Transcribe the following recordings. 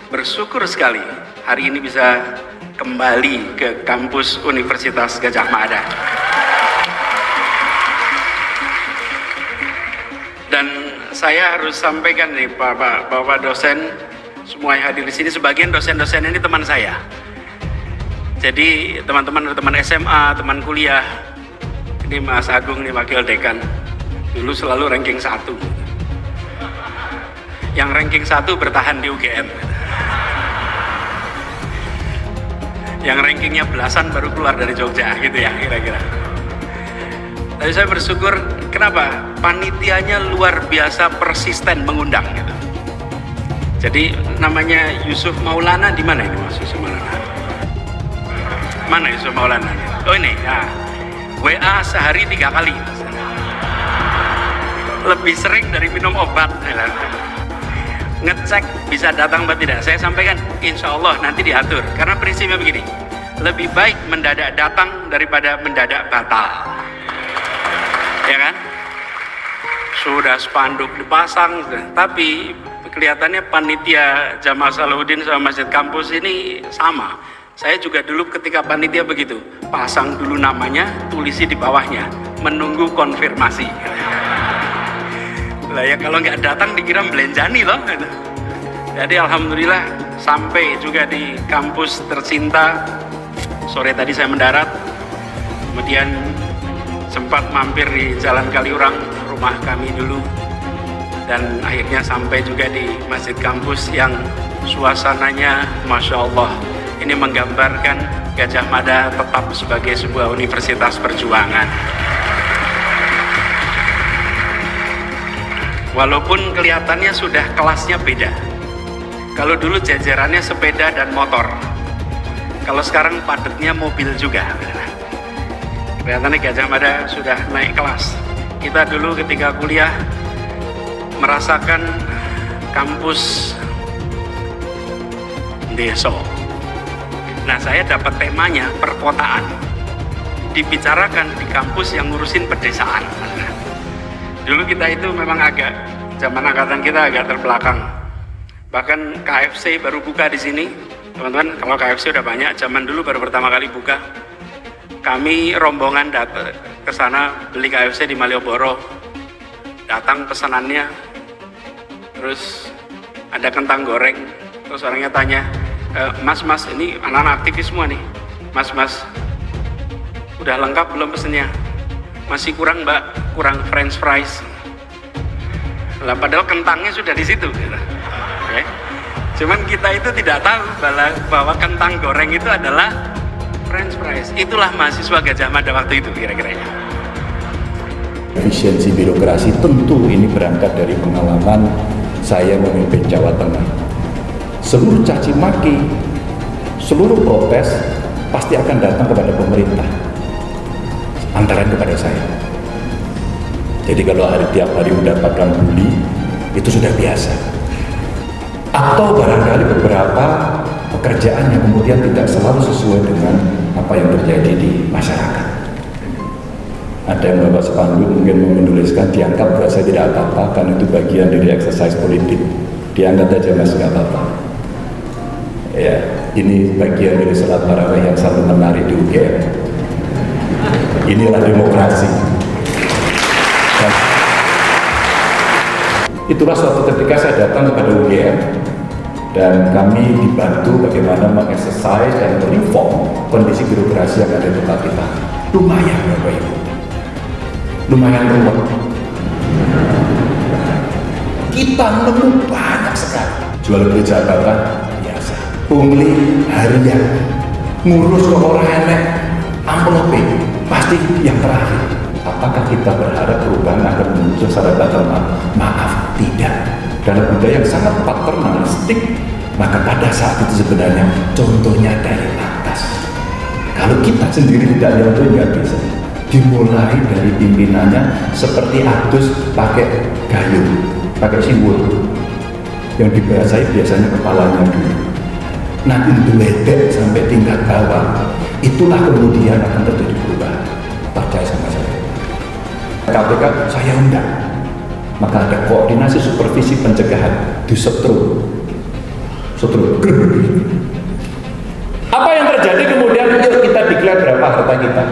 Bersyukur sekali hari ini bisa kembali ke kampus Universitas Gadjah Mada. Dan saya harus sampaikan nih Bapak dosen semua yang hadir di sini, sebagian dosen-dosen ini teman saya. Jadi teman-teman SMA, teman kuliah. Ini Mas Agung nih wakil dekan. Dulu selalu ranking 1. Yang ranking 1 bertahan di UGM, yang rankingnya belasan baru keluar dari Jogja gitu ya kira-kira. Tapi saya bersyukur, kenapa? Panitianya luar biasa persisten mengundang gitu. Jadi namanya Yusuf Maulana, di mana ini Mas Yusuf Maulana? Mana Yusuf Maulana? Oh ini ya. WA sehari 3 kali, lebih sering dari minum obat. Ngecek bisa datang atau tidak, saya sampaikan insya Allah nanti diatur, karena prinsipnya begini, lebih baik mendadak datang daripada mendadak batal, ya kan? Sudah spanduk dipasang, tapi kelihatannya panitia Jamaah Salahuddin sama Masjid Kampus ini sama. Saya juga dulu ketika panitia begitu, pasang dulu namanya, tulisi di bawahnya, menunggu konfirmasi. Lah ya kalau nggak datang dikira belenjani loh. Jadi alhamdulillah sampai juga di kampus tercinta. Sore tadi saya mendarat, kemudian sempat mampir di Jalan Kaliurang, rumah kami dulu, dan akhirnya sampai juga di Masjid Kampus yang suasananya Masya Allah. Ini menggambarkan Gadjah Mada tetap sebagai sebuah universitas perjuangan. Walaupun kelihatannya sudah kelasnya beda. Kalau dulu jajarannya sepeda dan motor, kalau sekarang padatnya mobil juga. Kelihatannya Gadjah Mada sudah naik kelas. Kita dulu ketika kuliah merasakan kampus desa. Nah, saya dapat temanya perkotaan, dibicarakan di kampus yang ngurusin pedesaan. Dulu kita itu memang agak, zaman angkatan kita agak terbelakang. Bahkan KFC baru buka di sini, teman-teman. Kalau KFC udah banyak, zaman dulu baru pertama kali buka. Kami rombongan datang ke sana beli KFC di Malioboro. Datang pesanannya, terus ada kentang goreng. Terus orangnya tanya, Mas, ini anak-anak aktivis semua nih. Mas, udah lengkap belum pesennya? Masih kurang Mbak, kurang French fries. Lah padahal kentangnya sudah di situ. Okay. Cuman kita itu tidak tahu bahwa kentang goreng itu adalah French fries. Itulah mahasiswa Gadjah Mada waktu itu kira-kira. Efisiensi birokrasi tentu ini berangkat dari pengalaman saya memimpin Jawa Tengah. Seluruh caci maki, seluruh protes pasti akan datang kepada pemerintah, antara kepada saya. Jadi kalau tiap hari mendapatkan bully, itu sudah biasa. Atau barangkali beberapa pekerjaan yang kemudian tidak selalu sesuai dengan apa yang terjadi di masyarakat. Ada yang bawa spanduk mungkin mau menuliskan, dianggap buat saya tidak apa-apa, karena itu bagian dari exercise politik. Diangkat aja Mas, nggak apa-apa. Ya, ini bagian dari sholat tarawih yang selalu menarik di UGM. Inilah demokrasi. Dan itulah suatu ketika saya datang kepada UGM dan kami dibantu bagaimana mengeksersis dan mereform kondisi birokrasi yang ada di tempat kita. Lumayan Bapak Ibu, lumayan ruwet. Kita nemu banyak sekali jual beli jabatan biasa, pungli harian, ngurus ke orang enek, amplopin pasti yang terakhir. Apakah kita berharap perubahan akan muncul secara paternal? Maaf, tidak. Dalam budaya yang sangat paternalistik, maka pada saat itu sebenarnya contohnya dari atas. Kalau kita sendiri tidak lihat itu nggak bisa. Dimulai dari pimpinannya seperti adus pakai gayung, pakai simbol yang dibahasai biasanya kepalanya dulu. Nanti diledek sampai tingkat bawah. Itulah kemudian akan terjadi perubahan. Percaya sama saya. KPK saya undang, maka ada koordinasi supervisi pencegahan di setrum seterus. Apa yang terjadi kemudian? Yuk kita declare berapa harta kita.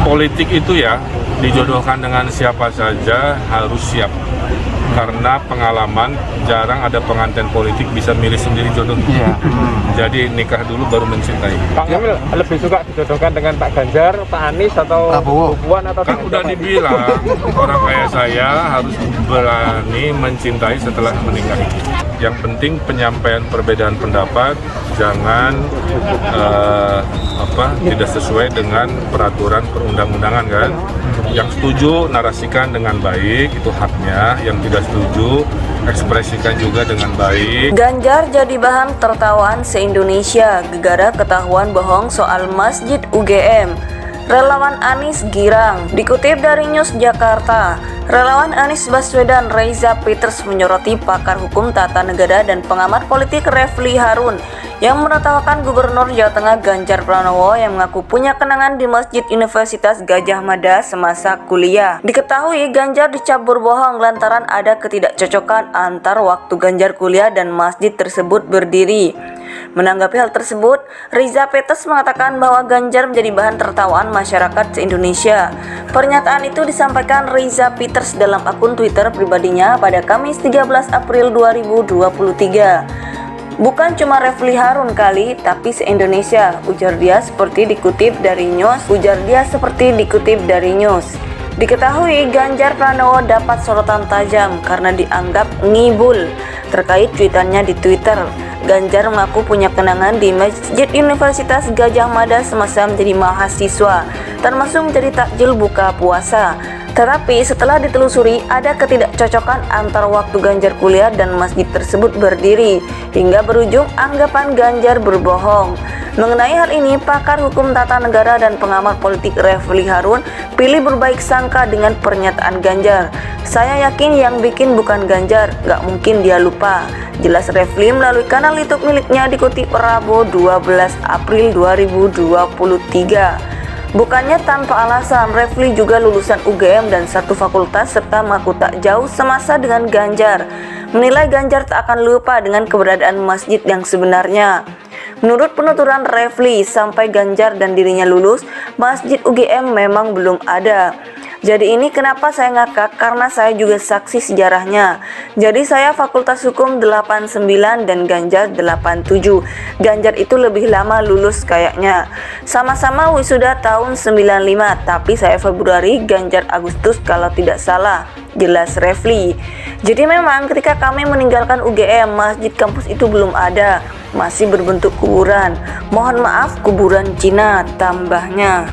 Politik itu ya dijodohkan dengan siapa saja harus siap. Karena pengalaman jarang ada pengantin politik bisa milih sendiri jodohnya. Jadi nikah dulu baru mencintai. Pak Emil lebih suka dijodohkan dengan Pak Ganjar, Pak Anies atau Bu Puan atau kan udah dibilang orang kayak saya harus berani mencintai setelah menikah. Yang penting penyampaian perbedaan pendapat jangan tidak sesuai dengan peraturan perundang-undangan kan. Yang setuju narasikan dengan baik, itu haknya. Yang tidak setuju ekspresikan juga dengan baik. Ganjar jadi bahan tertawaan se-Indonesia gegara ketahuan bohong soal Masjid UGM. Relawan Anies girang. Dikutip dari News Jakarta, relawan Anies Baswedan Reza Peters menyoroti pakar hukum tata negara dan pengamat politik Refli Harun yang menertawakan Gubernur Jawa Tengah Ganjar Pranowo yang mengaku punya kenangan di Masjid Universitas Gadjah Mada semasa kuliah. Diketahui Ganjar dicap berbohong lantaran ada ketidakcocokan antar waktu Ganjar kuliah dan masjid tersebut berdiri. Menanggapi hal tersebut, Reza Peters mengatakan bahwa Ganjar menjadi bahan tertawaan masyarakat se-Indonesia. Pernyataan itu disampaikan Reza Peters dalam akun Twitter pribadinya pada Kamis 13 April 2023. Bukan cuma Refli Harun kali, tapi se-Indonesia, ujar dia seperti dikutip dari News. Diketahui Ganjar Pranowo dapat sorotan tajam karena dianggap ngibul terkait cuitannya di Twitter. Ganjar mengaku punya kenangan di Masjid Universitas Gadjah Mada semasa menjadi mahasiswa, termasuk menjadi takjil buka puasa. Tetapi setelah ditelusuri, ada ketidakcocokan antar waktu Ganjar kuliah dan masjid tersebut berdiri, hingga berujung anggapan Ganjar berbohong. Mengenai hal ini, pakar hukum tata negara dan pengamat politik Refli Harun pilih berbaik sangka dengan pernyataan Ganjar. Saya yakin yang bikin bukan Ganjar, gak mungkin dia lupa. Jelas Refli melalui kanal YouTube miliknya dikutip Rabu 12 April 2023. Bukannya tanpa alasan, Refli juga lulusan UGM dan satu fakultas serta mengaku tak jauh semasa dengan Ganjar. Menilai Ganjar tak akan lupa dengan keberadaan masjid yang sebenarnya. Menurut penuturan Refli, sampai Ganjar dan dirinya lulus, Masjid UGM memang belum ada. Jadi ini kenapa saya ngakak, karena saya juga saksi sejarahnya. Jadi saya Fakultas Hukum 89 dan Ganjar 87. Ganjar itu lebih lama lulus kayaknya. Sama-sama wisuda tahun 95, tapi saya Februari, Ganjar Agustus kalau tidak salah. Jelas Refli. Jadi memang ketika kami meninggalkan UGM, masjid kampus itu belum ada, masih berbentuk kuburan. Mohon maaf, kuburan Cina, tambahnya.